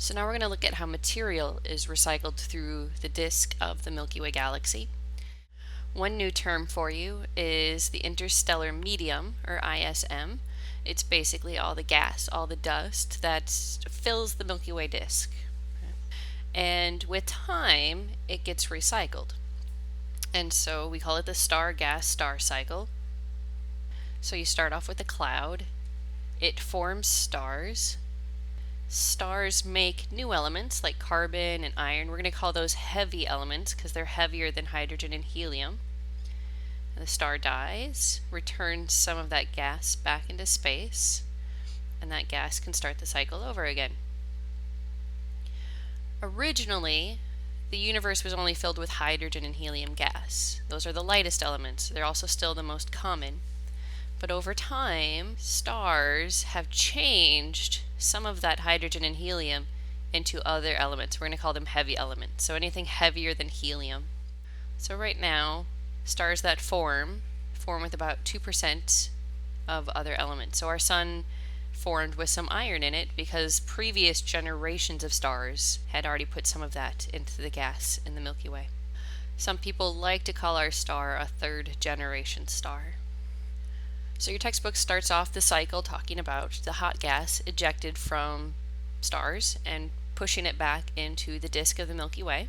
So now we're going to look at how material is recycled through the disk of the Milky Way galaxy. One new term for you is the interstellar medium, or ISM. It's basically all the gas, all the dust that fills the Milky Way disk. And with time, it gets recycled. And so we call it the star-gas-star cycle. So you start off with a cloud. It forms stars. Stars make new elements like carbon and iron. We're going to call those heavy elements because they're heavier than hydrogen and helium. And the star dies, returns some of that gas back into space, and that gas can start the cycle over again. Originally, the universe was only filled with hydrogen and helium gas. Those are the lightest elements. They're also still the most common. But over time, stars have changed some of that hydrogen and helium into other elements. We're going to call them heavy elements. So anything heavier than helium. So right now, stars that form with about 2% of other elements. So our sun formed with some iron in it because previous generations of stars had already put some of that into the gas in the Milky Way. Some people like to call our star a third generation star. So your textbook starts off the cycle talking about the hot gas ejected from stars and pushing it back into the disk of the Milky Way.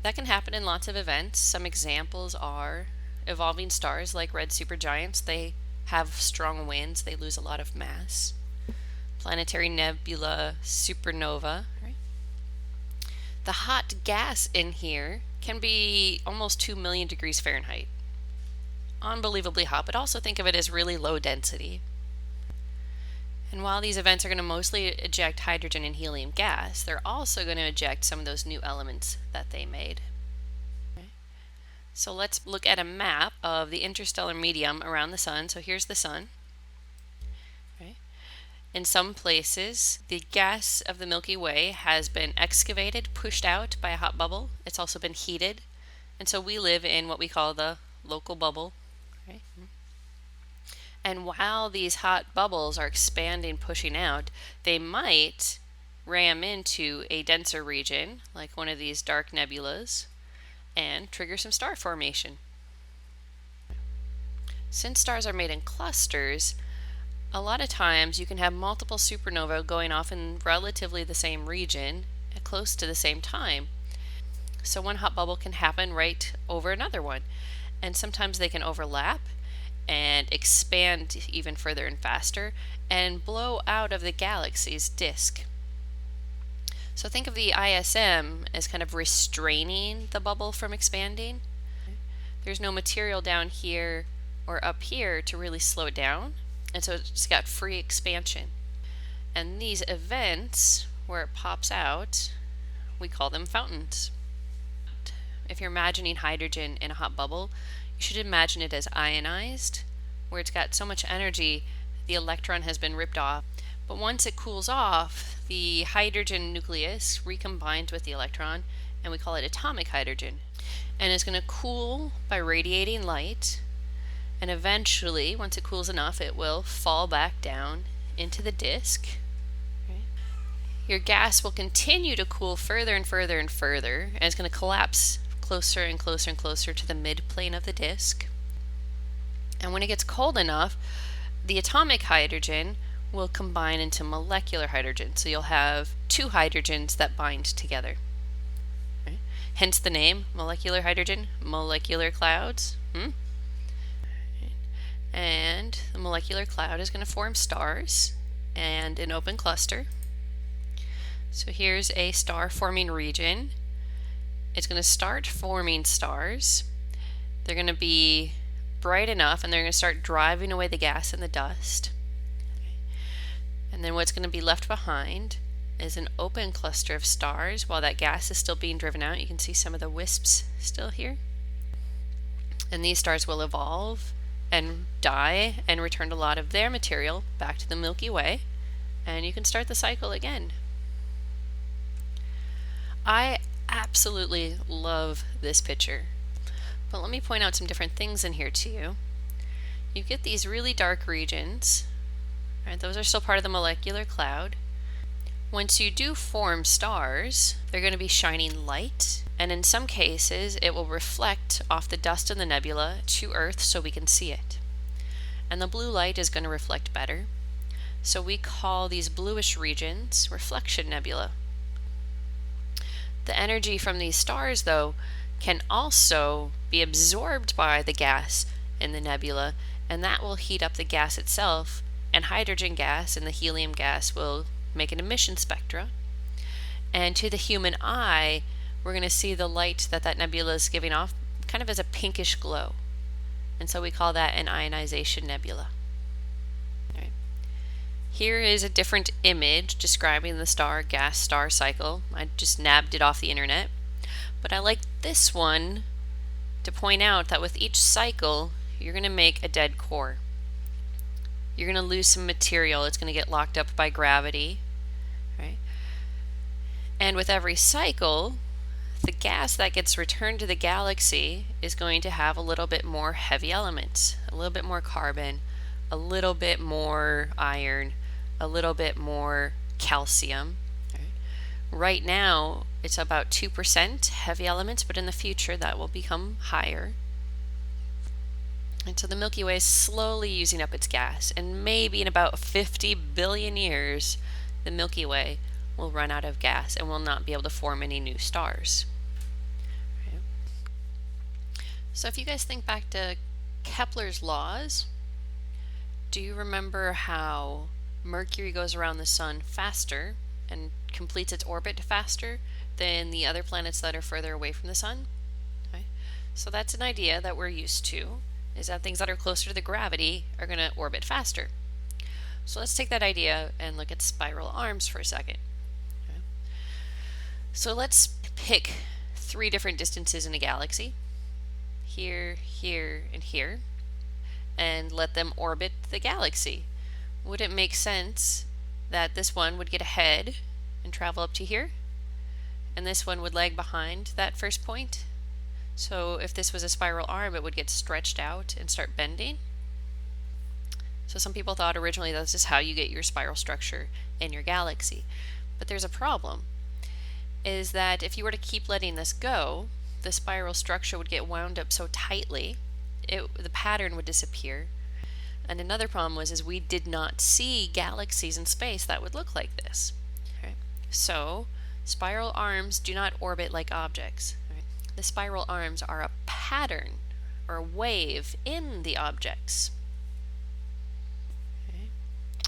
That can happen in lots of events. Some examples are evolving stars like red supergiants. They have strong winds, they lose a lot of mass. Planetary nebula, supernova. Right? The hot gas in here can be almost 2 million degrees Fahrenheit. Unbelievably hot, but also think of it as really low density. And while these events are going to mostly eject hydrogen and helium gas, they're also going to eject some of those new elements that they made. Okay. So let's look at a map of the interstellar medium around the sun. So here's the sun. Okay. In some places, the gas of the Milky Way has been excavated, pushed out by a hot bubble. It's also been heated. And so we live in what we call the local bubble. Right? And while these hot bubbles are expanding, pushing out, they might ram into a denser region, like one of these dark nebulas, and trigger some star formation. Since stars are made in clusters, a lot of times you can have multiple supernovae going off in relatively the same region at close to the same time. So one hot bubble can happen right over another one. And sometimes they can overlap and expand even further and faster and blow out of the galaxy's disk. So think of the ISM as kind of restraining the bubble from expanding. There's no material down here or up here to really slow it down, and so it's got free expansion. And these events, where it pops out, we call them fountains. If you're imagining hydrogen in a hot bubble, you should imagine it as ionized, where it's got so much energy, the electron has been ripped off. But once it cools off, the hydrogen nucleus recombines with the electron, and we call it atomic hydrogen. And it's going to cool by radiating light, and eventually, once it cools enough, it will fall back down into the disk. Your gas will continue to cool further and further and further, and it's going to collapse closer and closer and closer to the midplane of the disk. And when it gets cold enough, the atomic hydrogen will combine into molecular hydrogen. So you'll have two hydrogens that bind together. Right? Hence the name, molecular hydrogen, molecular clouds. And the molecular cloud is going to form stars and an open cluster. So here's a star forming region. It's going to start forming stars. They're going to be bright enough and they're going to start driving away the gas and the dust. And then what's going to be left behind is an open cluster of stars. While that gas is still being driven out, you can see some of the wisps still here. And these stars will evolve and die and return a lot of their material back to the Milky Way, and you can start the cycle again. I absolutely love this picture, but let me point out some different things in here to you. You get these really dark regions, right? Those are still part of the molecular cloud. Once you do form stars, they're going to be shining light, and in some cases it will reflect off the dust in the nebula to Earth so we can see it. And the blue light is going to reflect better, so we call these bluish regions reflection nebula. The energy from these stars, though, can also be absorbed by the gas in the nebula, and that will heat up the gas itself, and hydrogen gas and the helium gas will make an emission spectra. And to the human eye, we're going to see the light that nebula is giving off kind of as a pinkish glow. And so we call that an ionization nebula. All right. Here is a different image describing the star-gas star cycle. I just nabbed it off the internet. But I like this one to point out that with each cycle, you're going to make a dead core. You're going to lose some material. It's going to get locked up by gravity, right? And with every cycle, the gas that gets returned to the galaxy is going to have a little bit more heavy elements, a little bit more carbon, a little bit more iron, a little bit more calcium. Right now, it's about 2% heavy elements, but in the future that will become higher. And so the Milky Way is slowly using up its gas, and maybe in about 50 billion years, the Milky Way will run out of gas and will not be able to form any new stars. Right. So if you guys think back to Kepler's laws, do you remember how Mercury goes around the sun faster and completes its orbit faster than the other planets that are further away from the sun? Okay. So that's an idea that we're used to, is that things that are closer to the gravity are going to orbit faster. So let's take that idea and look at spiral arms for a second. Okay. So let's pick 3 different distances in a galaxy, here, here, and here, and let them orbit the galaxy. Would it make sense that this one would get ahead and travel up to here, and this one would lag behind that first point? So if this was a spiral arm, it would get stretched out and start bending. So some people thought originally this is how you get your spiral structure in your galaxy. But there's a problem, is that if you were to keep letting this go, the spiral structure would get wound up so tightly, the pattern would disappear. And another problem is we did not see galaxies in space that would look like this. Okay. So spiral arms do not orbit like objects. Right? The spiral arms are a pattern or a wave in the objects. Okay.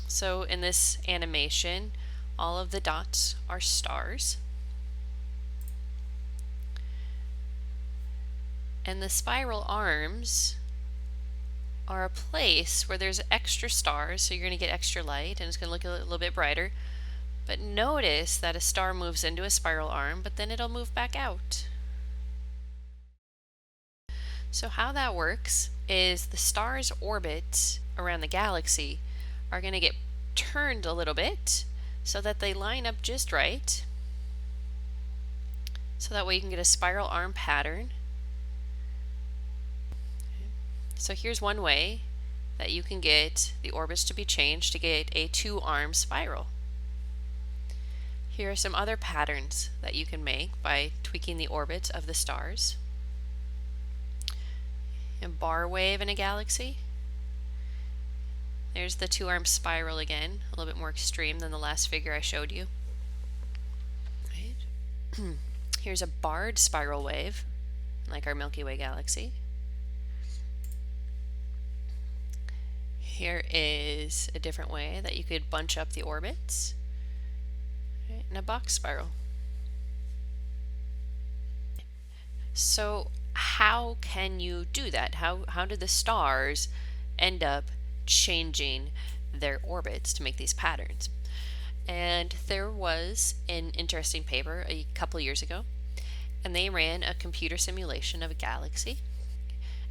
So in this animation, all of the dots are stars. And the spiral arms are a place where there's extra stars, so you're going to get extra light and it's going to look a little bit brighter. But notice that a star moves into a spiral arm, but then it'll move back out. So how that works is the star's orbits around the galaxy are going to get turned a little bit so that they line up just right. So that way you can get a spiral arm pattern. So here's one way that you can get the orbits to be changed to get a 2-arm spiral. Here are some other patterns that you can make by tweaking the orbits of the stars. A bar wave in a galaxy. There's the 2-arm spiral again, a little bit more extreme than the last figure I showed you. Right. Here's a barred spiral wave, like our Milky Way galaxy. Here is a different way that you could bunch up the orbits, right, in a box spiral. So how can you do that? How do the stars end up changing their orbits to make these patterns? And there was an interesting paper a couple years ago, and they ran a computer simulation of a galaxy.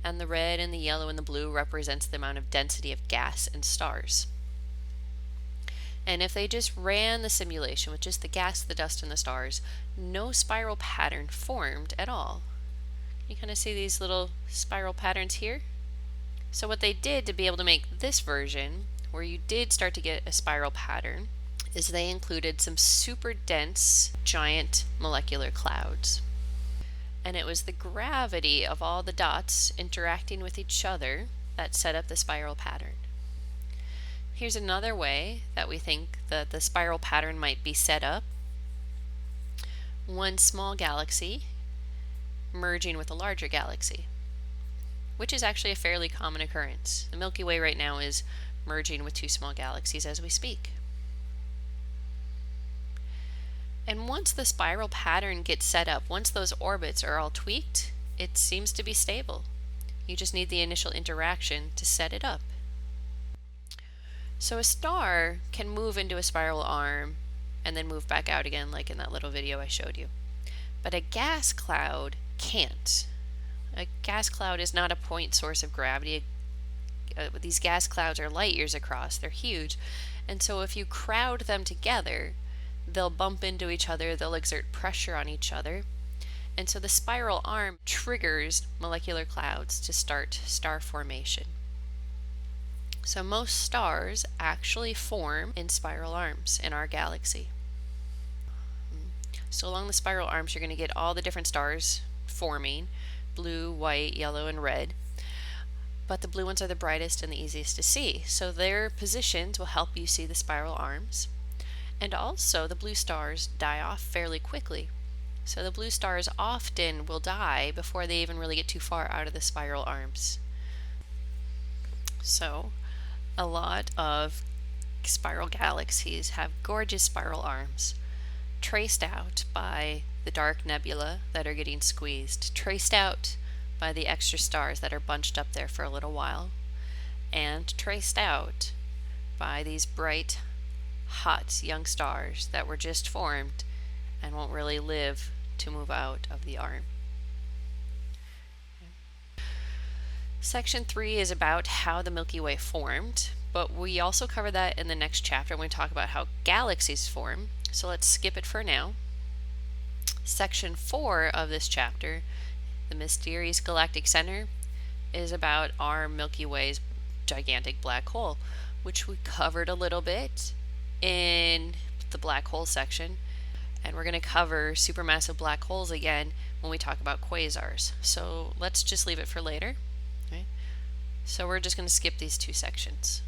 And the red and the yellow and the blue represents the amount of density of gas and stars. And if they just ran the simulation with just the gas, the dust, and the stars, no spiral pattern formed at all. You kind of see these little spiral patterns here? So what they did to be able to make this version, where you did start to get a spiral pattern, is they included some super dense giant molecular clouds. And it was the gravity of all the dots interacting with each other that set up the spiral pattern. Here's another way that we think that the spiral pattern might be set up. One small galaxy merging with a larger galaxy, which is actually a fairly common occurrence. The Milky Way right now is merging with two small galaxies as we speak. And once the spiral pattern gets set up, once those orbits are all tweaked, it seems to be stable. You just need the initial interaction to set it up. So a star can move into a spiral arm and then move back out again, like in that little video I showed you. But a gas cloud can't. A gas cloud is not a point source of gravity. These gas clouds are light years across. They're huge. And so if you crowd them together, they'll bump into each other, they'll exert pressure on each other. And so the spiral arm triggers molecular clouds to start star formation. So most stars actually form in spiral arms in our galaxy. So along the spiral arms, you're going to get all the different stars forming: blue, white, yellow, and red. But the blue ones are the brightest and the easiest to see. So their positions will help you see the spiral arms. And also the blue stars die off fairly quickly. So the blue stars often will die before they even really get too far out of the spiral arms. So a lot of spiral galaxies have gorgeous spiral arms, traced out by the dark nebula that are getting squeezed, traced out by the extra stars that are bunched up there for a little while, and traced out by these bright, hot young stars that were just formed and won't really live to move out of the arm. Section 3 is about how the Milky Way formed, but we also cover that in the next chapter when we talk about how galaxies form, so let's skip it for now. Section 4 of this chapter, the mysterious galactic center, is about our Milky Way's gigantic black hole, which we covered a little bit in the black hole section, and we're going to cover supermassive black holes again when we talk about quasars. So let's just leave it for later. Okay? So we're just going to skip these two sections.